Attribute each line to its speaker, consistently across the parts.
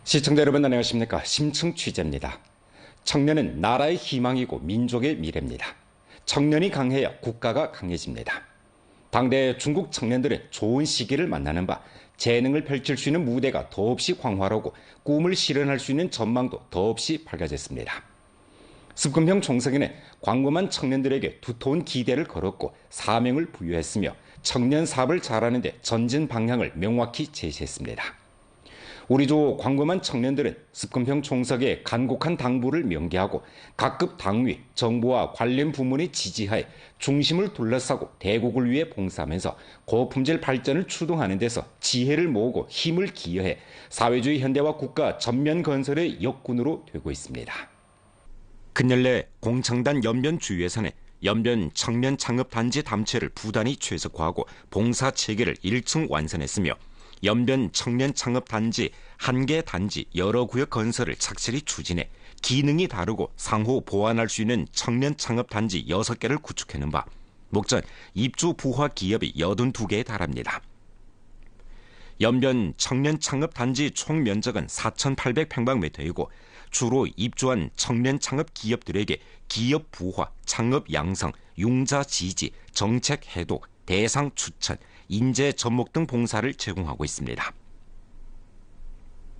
Speaker 1: 시청자 여러분 안녕하십니까. 심층 취재입니다. 청년은 나라의 희망이고 민족의 미래입니다. 청년이 강해야 국가가 강해집니다. 당대 중국 청년들은 좋은 시기를 만나는 바 재능을 펼칠 수 있는 무대가 더없이 광활하고 꿈을 실현할 수 있는 전망도 더없이 밝아졌습니다. 습근평 총석에는 광범한 청년들에게 두터운 기대를 걸었고 사명을 부여했으며 청년 사업을 잘하는 데 전진 방향을 명확히 제시했습니다. 우리 조 광범한 청년들은 습근평 총석의 간곡한 당부를 명기하고 각급 당위, 정부와 관련 부문의 지지하에 중심을 둘러싸고 대국을 위해 봉사하면서 고품질 발전을 추동하는 데서 지혜를 모으고 힘을 기여해 사회주의 현대화 국가 전면 건설의 역군으로 되고 있습니다. 근열내 공청단 연변 주위에서는 연변 청년 창업단지 담체를 부단히 최적화하고 봉사 체계를 1층 완성했으며 연변 청년 창업단지 한 개 단지 여러 구역 건설을 착실히 추진해 기능이 다르고 상호 보완할 수 있는 청년 창업단지 6개를 구축하는 바 목전 입주 부화 기업이 82개에 달합니다. 연변 청년 창업단지 총 면적은 4,800평방미터이고 주로 입주한 청년 창업 기업들에게 기업 부화, 창업 양성, 융자 지지, 정책 해독, 대상 추천, 인재 접목 등 봉사를 제공하고 있습니다.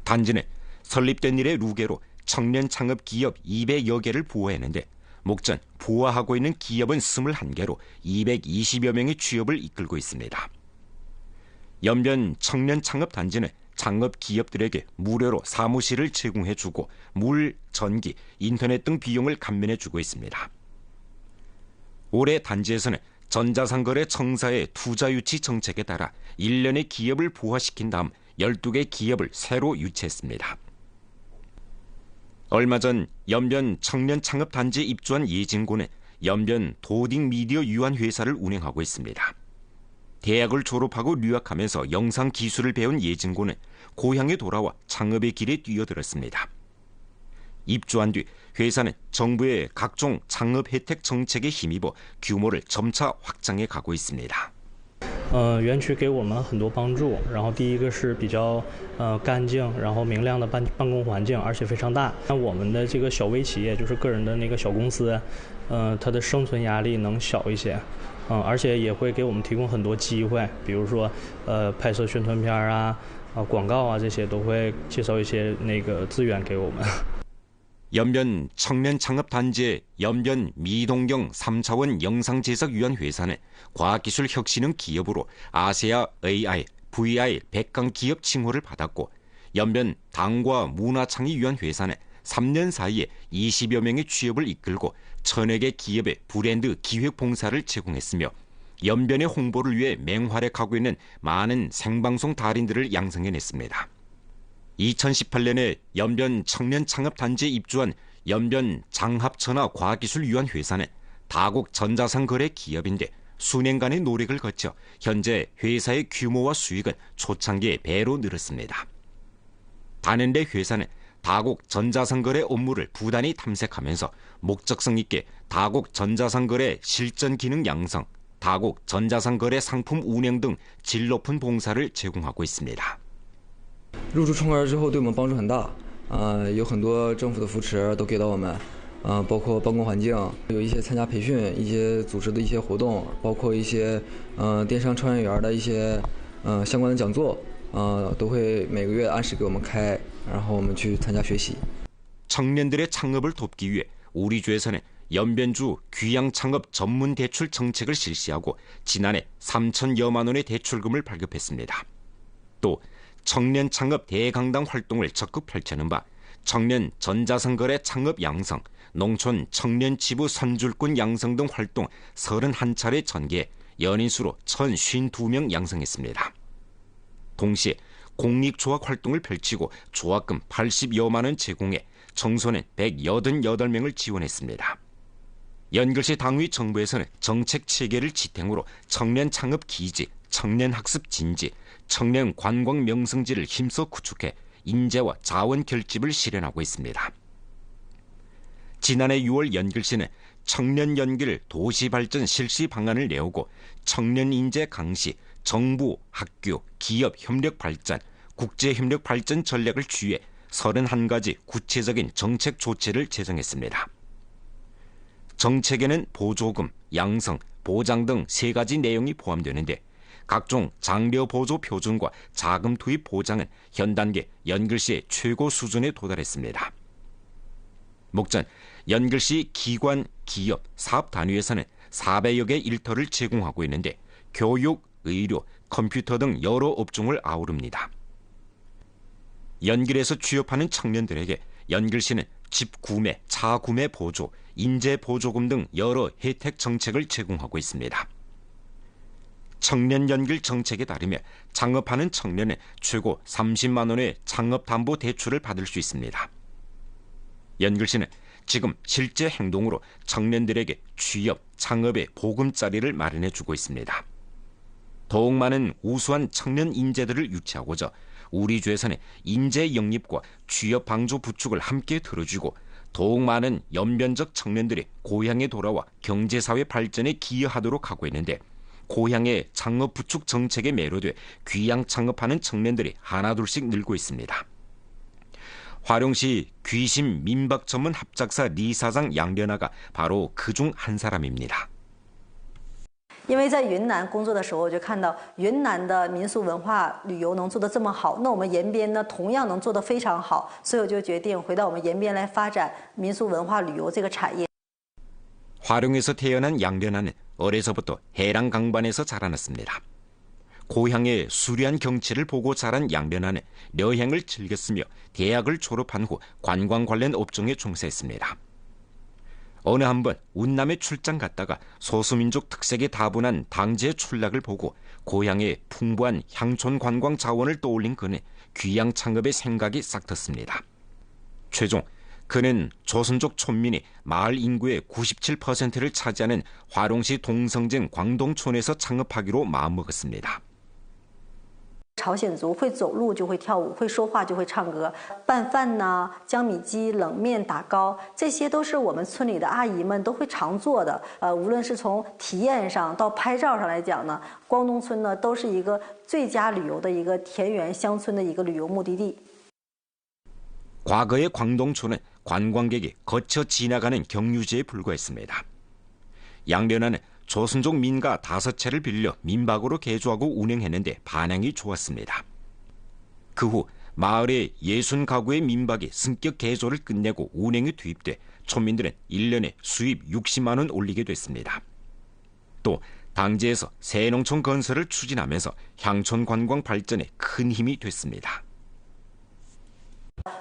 Speaker 1: 단지는 설립된 이래 루게로 청년 창업 기업 200여 개를 부화했는데 목전 부화하고 있는 기업은 21개로 220여 명의 취업을 이끌고 있습니다. 연변 청년 창업 단지는 창업 기업들에게 무료로 사무실을 제공해주고 물, 전기, 인터넷 등 비용을 감면해주고 있습니다. 올해 단지에서는 전자상거래 청사의 투자 유치 정책에 따라 1년의 기업을 부화시킨 다음 12개 기업을 새로 유치했습니다. 얼마 전 연변 청년 창업단지에 입주한 예진고는 연변 도딩 미디어 유한 회사를 운영하고 있습니다. 대학을 졸업하고 유학하면서 영상 기술을 배운 예진고는 고향에 돌아와 창업의 길에 뛰어들었습니다. 입주한 뒤 회사는 정부의 각종 창업 혜택 정책에 힘입어 규모를 점차 확장해 가고 있습니다.
Speaker 2: 园区给我们很多帮助，然后第一个是比较干净，然后明亮的办公环境，而且非常大。那我们的这个小微企业，就是个人的那个小公司，它的生存压力能小一些，而且也会给我们提供很多机会，比如说拍摄宣传片啊、广告啊这些都会介绍一些那个资源给我们。
Speaker 1: 연변 청년 창업단지의 연변 미동경 3차원 영상제작위원 회사는 과학기술 혁신형 기업으로 아세아 AI, VR 100강 기업 칭호를 받았고 연변 당과 문화창의위원 회사는 3년 사이에 20여 명의 취업을 이끌고 1000여 개 기업의 브랜드 기획 봉사를 제공했으며 연변의 홍보를 위해 맹활약하고 있는 많은 생방송 달인들을 양성해냈습니다. 2018년에 연변 청년 창업단지에 입주한 연변 장합천하 과학기술위원 회사는 다국 전자상 거래 기업인데 수년간의 노력을 거쳐 현재 회사의 규모와 수익은 초창기에 배로 늘었습니다. 다른데 회사는 다국 전자상 거래 업무를 부단히 탐색하면서 목적성 있게 다국 전자상 거래 실전 기능 양성, 다국 전자상 거래 상품 운영 등 질 높은 봉사를 제공하고 있습니다.
Speaker 3: 入驻创客之后对我们帮助很大，有很多政府的扶持都给到我们，包括办公环境，有一些参加培训，一些组织的一些活动，包括一些电商创业园的一些相关的讲座，都会每个月按时给我们开，然后我们去参加学习。
Speaker 1: 청년들의 창업을 돕기 위해 우리 주에서는 연변주 귀양 창업 전문 대출 정책을 실시하고 지난해 3천여만 원의 대출금을 발급했습니다. 또 청년 창업 대강당 활동을 적극 펼치는 바 청년 전자상거래 창업 양성, 농촌 청년 지부 선줄꾼 양성 등 활동 31차례 전개해 연인 수로 1,052명 양성했습니다. 동시에 공익조합 활동을 펼치고 조합금 80여만 원 제공해 청소년 188명을 지원했습니다. 연결시 당위 정부에서는 정책 체계를 지탱으로 청년 창업 기지, 청년 학습 진지, 청년 관광 명성지를 힘써 구축해 인재와 자원 결집을 실현하고 있습니다. 지난해 6월 연길시는 청년 연길 도시발전 실시 방안을 내오고 청년 인재 강시, 정부, 학교, 기업 협력 발전, 국제 협력 발전 전략을 취해 31가지 구체적인 정책 조치를 제정했습니다. 정책에는 보조금, 양성, 보장 등 3가지 내용이 포함되는데 각종 장려 보조 표준과 자금 투입 보장은 현 단계 연글시의 최고 수준에 도달했습니다. 목전 연글시 기관, 기업, 사업 단위에서는 400여 개 일터를 제공하고 있는데 교육, 의료, 컴퓨터 등 여러 업종을 아우릅니다. 연길에서 취업하는 청년들에게 연길시는 집 구매, 차 구매 보조, 인재 보조금 등 여러 혜택 정책을 제공하고 있습니다. 청년 연길 정책에 따르면 창업하는 청년은 최고 30만 원의 창업담보대출을 받을 수 있습니다. 연길시는 지금 실제 행동으로 청년들에게 취업, 창업의 보금자리를 마련해주고 있습니다. 더욱 많은 우수한 청년 인재들을 유치하고자 우리 주에서는 인재 영입과 취업 방조 부축을 함께 들어주고 더욱 많은 연변적 청년들이 고향에 돌아와 경제사회 발전에 기여하도록 하고 있는데 고향의 창업 부축 정책에 매료돼 귀양 창업하는 청년들이 하나둘씩 늘고 있습니다. 화룡시 귀심 민박 전문 합작사 리 사장 양련아가 바로 그중 한 사람입니다.
Speaker 4: 因为在云南工作的时候，我就看到云南的民俗文化旅游能做得这么好，那我们延边呢同样能做得非常好，所以我就决定回到我们延边来发展民俗文化旅游这个产业。
Speaker 1: 화룡에서 태어난 양련아는 어려서부터 해랑 강반에서 자라났습니다. 고향의 수려한 경치를 보고 자란 양련아는 여행을 즐겼으며 대학을 졸업한 후 관광 관련 업종에 종사했습니다. 어느 한번 운남에 출장 갔다가 소수민족 특색에 다분한 당제의 출락을 보고 고향의 풍부한 향촌 관광 자원을 떠올린 그는 귀양 창업의 생각이 싹텄습니다. 최종 그는 조선족 촌민이 마을 인구의 97%를 차지하는 화룡시 동성진 광동촌에서 창업하기로 마음먹었습니다.
Speaker 4: 朝鲜族会走路就会跳舞，会说话就会唱歌，拌饭呐、江米鸡、冷面、打糕，这些都是我们村里的阿姨们都会常做的。无论是从体验上到拍照上来讲呢，光东村呢都是一个最佳旅游的一个田园乡村的一个旅游目的地。
Speaker 1: 과거의 광동촌은 관광객이 거쳐 지나가는 경유지에 불과했습니다. 양련아는 조선족 민가 5채를 빌려 민박으로 개조하고 운영했는데 반응이 좋았습니다. 그 후 마을의 60가구의 민박이 승격 개조를 끝내고 운행에 투입돼 촌민들은 1년에 수입 60만 원 올리게 됐습니다. 또 당지에서 새 농촌 건설을 추진하면서 향촌 관광 발전에 큰 힘이 됐습니다.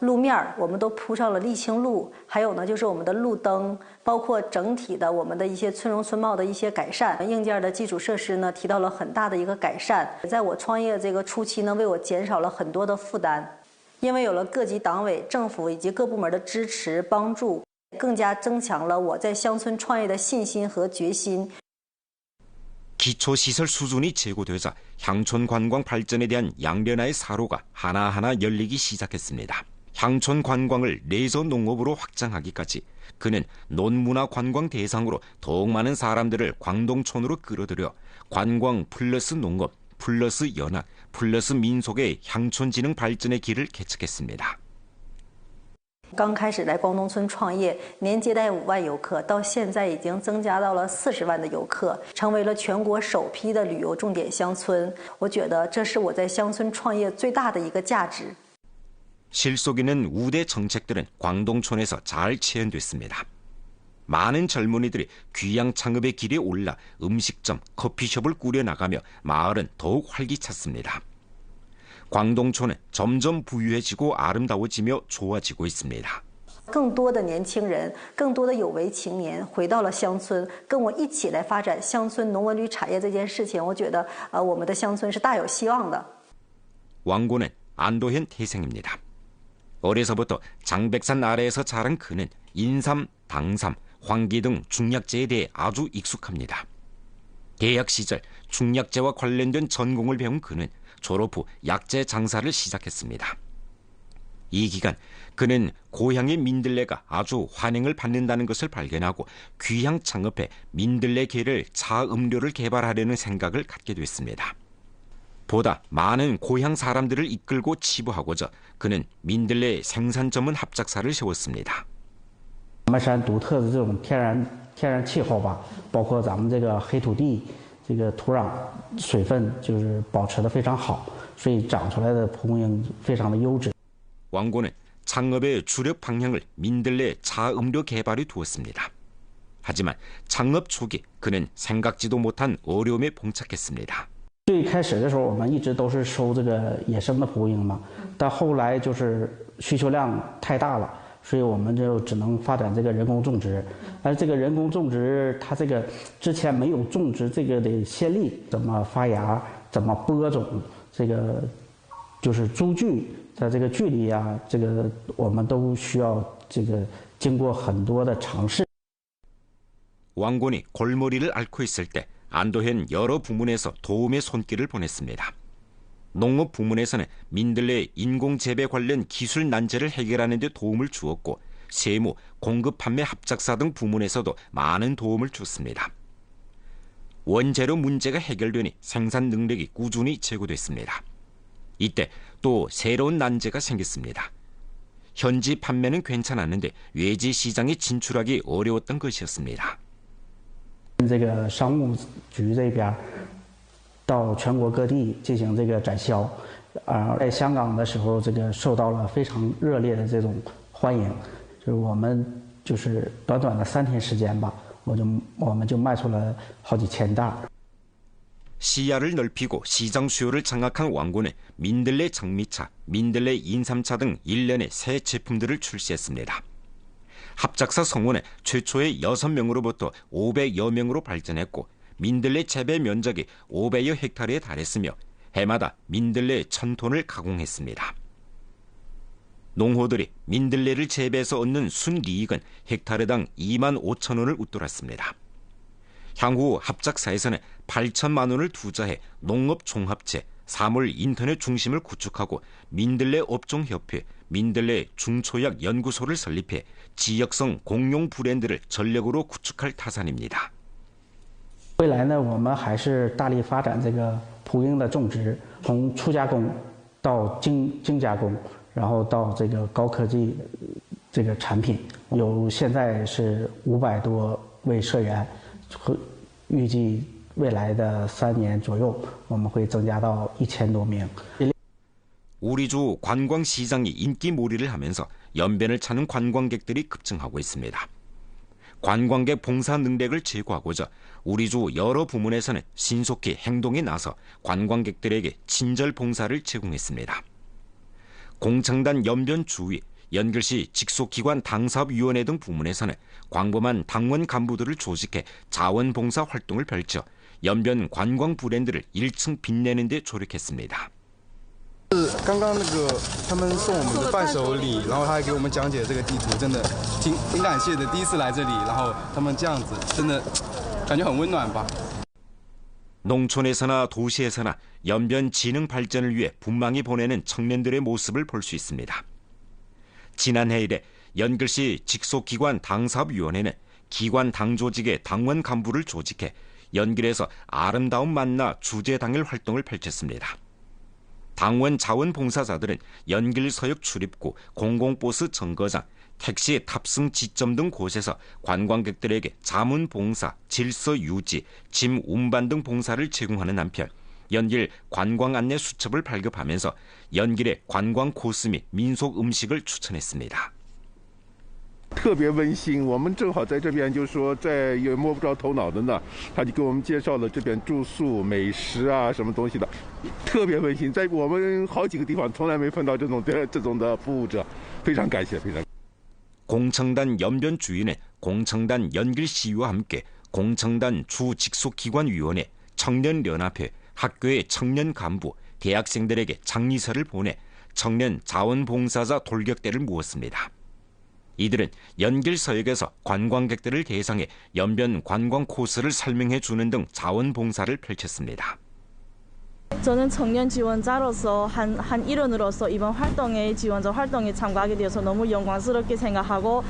Speaker 4: 路面我们都铺上了沥青路，还有呢就是我们的路灯，包括整体的我们的一些村容村貌的一些改善，硬件的基础设施呢提到了很大的一个改善。在我创业这个初期呢，为我减少了很多的负担，因为有了各级党委、政府以及各部门的支持帮助，更加增强了我在乡村创业的信心和决心。
Speaker 1: 기초시설 수준이 제고되자 향촌 관광 발전에 대한 양련아의 사로가 하나하나 열리기 시작했습니다. 향촌 관광을 레저 농업으로 확장하기까지 그는 논문화 관광 대상으로 더욱 많은 사람들을 광동촌으로 끌어들여 관광 플러스 농업 플러스 연학 플러스 민속의 향촌 지능 발전의 길을 개척했습니다.
Speaker 4: 刚开始来光东村创业，年接待5万游客，到现在已经增加到了40万的游客，成为了全国首批的旅游重点乡村。我觉得这是我在乡村创业最大的一个价值。
Speaker 1: 실속 있는 우대 정책들은 광동촌에서 잘 체현됐습니다. 많은 젊은이들이 귀양 창업의 길에 올라 음식점, 커피숍을 꾸려나가며 마을은 더욱 활기찼습니다. 광동촌은 점점 부유해지고 아름다워지며 좋아지고 있습니다.
Speaker 4: 更多的年轻人，更多的有为青年回到了乡村，跟我一起来发展乡村农文旅产业这件事情，我觉得我们的乡村是大有希望的。
Speaker 1: 왕고는 안도현 태생입니다. 어려서부터 장백산 아래에서 자란 그는 인삼, 당삼, 황기 등 중약재에 대해 아주 익숙합니다. 대학 시절 중약재와 관련된 전공을 배운 그는 졸업 후 약재 장사를 시작했습니다. 이 기간 그는 고향의 민들레가 아주 환행을 받는다는 것을 발견하고 귀향 창업해 민들레 계를 차 음료를 개발하려는 생각을 갖게 됐습니다. 보다 많은 고향 사람들을 이끌고 치부하고자 그는 민들레 생산 전문 합작사를 세웠습니다.
Speaker 5: 咱们山独特的这种天然气候吧，包括咱们这个黑土地，这个土壤水分就是保持得非常好，所以长出来的蒲公英非常的优质。
Speaker 1: 왕고는 창업의 주력 방향을 민들레 자음료 개발에 두었습니다. 하지만 창업 초기 그는 생각지도 못한 어려움에 봉착했습니다.
Speaker 5: 最开始的时候，我们一直都是收这个野生的蒲公英嘛，但后来就是需求量太大了。 所以我们就只能发展这个人工种植，而这个人工种植，它这个之前没有种植这个的先例，怎么发芽，怎么播种，这个就是株距的这个距离啊，这个我们都需要这个经过很多的尝试。
Speaker 1: 왕곤이 골머리를 앓고 있을 때 안도현 여러 부문에서 도움의 손길을 보냈습니다. 농업 부문에서는 민들레 인공 재배 관련 기술 난제를 해결하는 데 도움을 주었고 세무, 공급 판매 합작사 등 부문에서도 많은 도움을 줬습니다. 원재료 문제가 해결되니 생산 능력이 꾸준히 제고됐습니다. 이때 또 새로운 난제가 생겼습니다. 현지 판매는 괜찮았는데 외지 시장에 진출하기 어려웠던 것이었습니다.
Speaker 5: 这个商务局这边 到全国各地进行这个展销，在香港的时候，这个受到了非常热烈的这种欢迎。就是我们就是短短的3天时间吧，我们就卖出了好几千袋。
Speaker 1: 시야를 넓히고 시장 수요를 장악한 왕고는 민들레 장미차, 민들레 인삼차 등 일련의 새 제품들을 출시했습니다. 합작사 성원은 최초의 6명으로부터 500여 명으로 발전했고 민들레 재배 면적이 500여 헥타르에 달했으며 해마다 민들레 1000톤을 가공했습니다. 농호들이 민들레를 재배해서 얻는 순이익은 헥타르당 2만 5천 원을 웃돌았습니다. 향후 합작사에서는 8천만 원을 투자해 농업종합체, 사물 인터넷 중심을 구축하고 민들레 업종협회, 민들레 중초약 연구소를 설립해 지역성 공용 브랜드를 전력으로 구축할 타산입니다.
Speaker 5: 未来呢，我们还是大力发展这个蒲公英的种植，从初加工到精加工，然后到这个高科技这个产品，现在是500多位社员，预计未来的3年左右，我们会增加到1000多名。
Speaker 1: 우리주 관광시장이 인기몰이를 하면서 연변을 찾는 관광객들이 급증하고 있습니다. 관광객 봉사 능력을 제고하고자 우리주 여러 부문에서는 신속히 행동에 나서 관광객들에게 친절 봉사를 제공했습니다. 공청단 연변 주위, 연결시 직속기관 당사업위원회 등 부문에서는 광범한 당원 간부들을 조직해 자원봉사 활동을 펼쳐 연변 관광 브랜드를 1층 빛내는 데 조력했습니다.
Speaker 6: 刚刚那个他们送我们的伴手礼，然后他还给我们讲解这个地图，真的挺感谢的。第一次来这里，然后他们这样子，真的感觉很温暖吧。
Speaker 1: 농촌에서나 도시에서나 연변 지능 발전을 위해 분망이 보내는 청년들의 모습을 볼 수 있습니다. 지난해 이래 연결시 직속기관 당사업위원회는 기관 당조직의 당원 간부를 조직해 연결에서 아름다운 만나 주제당일 활동을 펼쳤습니다. 당원 자원봉사자들은 연길 서역 출입구, 공공버스 정거장, 택시 탑승 지점 등 곳에서 관광객들에게 자문봉사, 질서 유지, 짐 운반 등 봉사를 제공하는 한편 연길 관광 안내 수첩을 발급하면서 연길의 관광 코스 및 민속 음식을 추천했습니다.
Speaker 7: 特别温馨，我们正好在这边，就是说在也摸不着头脑的呢，他就给我们介绍了这边住宿、美食啊，什么东西的，特别温馨。在我们好几个地方从来没碰到这种的服务者，非常感谢，非常。
Speaker 1: 공청단 연변 주인은 공청단 연길시위와 함께 공청단 주직속기관위원회, 청년연합회, 학교의 청년 간부, 대학생들에게 장리사를 보내 청년 자원봉사자 돌격대를 모았습니다. 이들은 연길서역에서 관광객들을 대상해 연변 관광 코스를 설명해 주는 등 자원봉사를 펼쳤습니다.
Speaker 8: 저는 청년 지원자로서 한 일원으로서 이번 활동에 지원자 활동에 참가하게 되어서 너무 영광스럽게 생각하고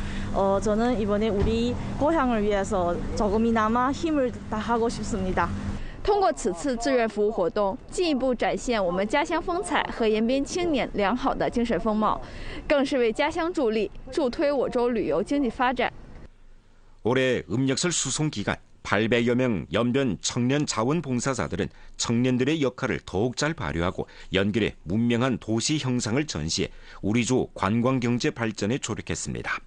Speaker 8: 저는 이번에 우리 고향을 위해서 조금이나마 힘을 다하고 싶습니다.
Speaker 9: 通过此次志愿服务活动，进一步展现我们家乡风采和延边青年良好的精神风貌，更是为家乡助力，助推我州旅游经济发展。
Speaker 1: 올해 음력설 수송 기간 800여 명 연변 청년 자원봉사자들은 청년들의 역할을 더욱 잘 발휘하고 연결해 문명한 도시 형상을 전시해 우리주 관광경제 발전에 조력했습니다.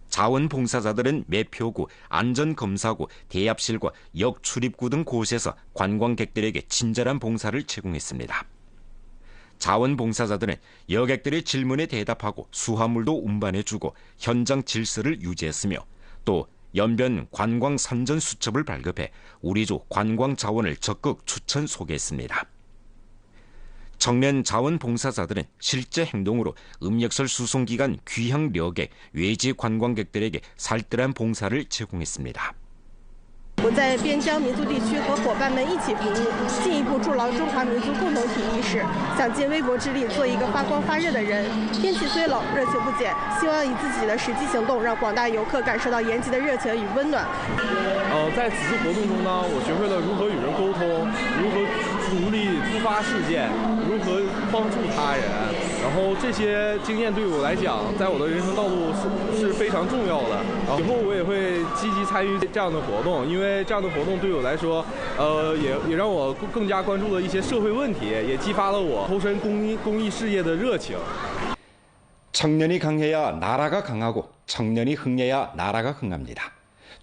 Speaker 1: 자원봉사자들은 매표구, 안전검사구, 대합실과 역출입구 등 곳에서 관광객들에게 친절한 봉사를 제공했습니다. 자원봉사자들은 여객들의 질문에 대답하고 수화물도 운반해주고 현장 질서를 유지했으며 또 연변 관광 선전 수첩을 발급해 우리주 관광 자원을 적극 추천 소개했습니다. 청년 자원봉사자들은 실제 행동으로 음력설 수송 기간 귀향 여객, 외지 관광객들에게 살뜰한 봉사를 제공했습니다.
Speaker 10: 我在边疆民族地区和伙伴们一起服务，进一步筑牢中华民族共同体意识，想尽微薄之力做一个发光发热的人。天气虽冷，热情不减，希望以自己的实际行动，让广大游客感受到延吉的热情与温暖。
Speaker 11: 在此次活动中呢，我学会了如何与人沟通，如何处理突发事件，如何帮助他人。然后这些经验对我来讲，在我的人生道路是非常重要的。以后我也会积极参与这样的活动，因为这样的活动对我来说，也让我更加关注了一些社会问题，也激发了我投身公益事业的热情。
Speaker 1: 청년이 강해야 나라가 강하고 청년이 흥해야 나라가 흥합니다.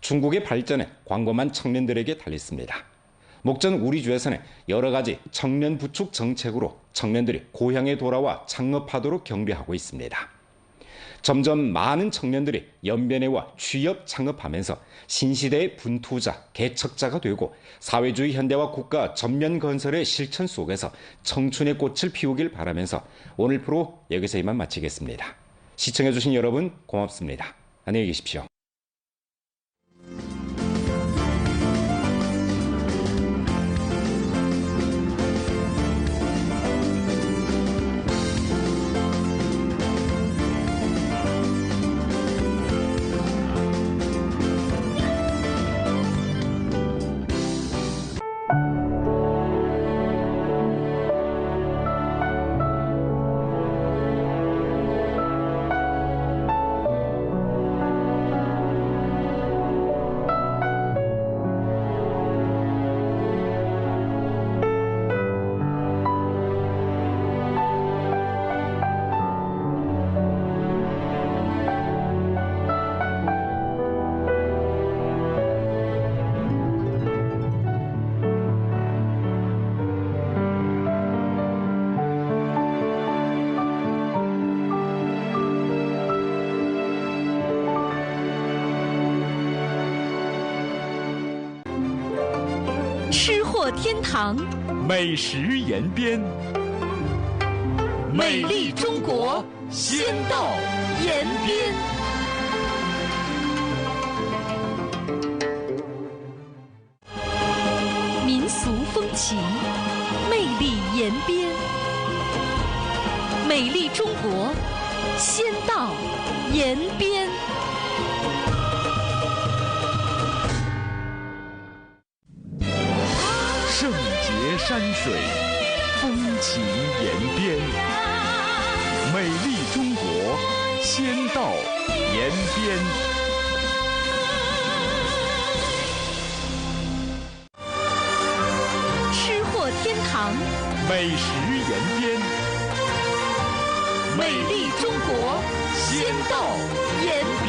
Speaker 1: 중국의 발전은 광범한 청년들에게 달렸습니다. 목전 우리주에서는 여러 가지 청년 부축 정책으로 청년들이 고향에 돌아와 창업하도록 경비하고 있습니다. 점점 많은 청년들이 연변에 와 취업 창업하면서 신시대의 분투자, 개척자가 되고 사회주의 현대화 국가 전면 건설의 실천 속에서 청춘의 꽃을 피우길 바라면서 오늘 프로 여기서 이만 마치겠습니다. 시청해주신 여러분 고맙습니다. 안녕히 계십시오.
Speaker 12: 吃货天堂，
Speaker 13: 美食延边，
Speaker 12: 美丽中国，先到延边。民俗风情，魅力延边，美丽中国，先到延边。
Speaker 13: 圣洁山水，风情延边，美丽中国，先到延边。
Speaker 12: 吃货天堂，
Speaker 13: 美食延边，
Speaker 12: 美丽中国，先到延边。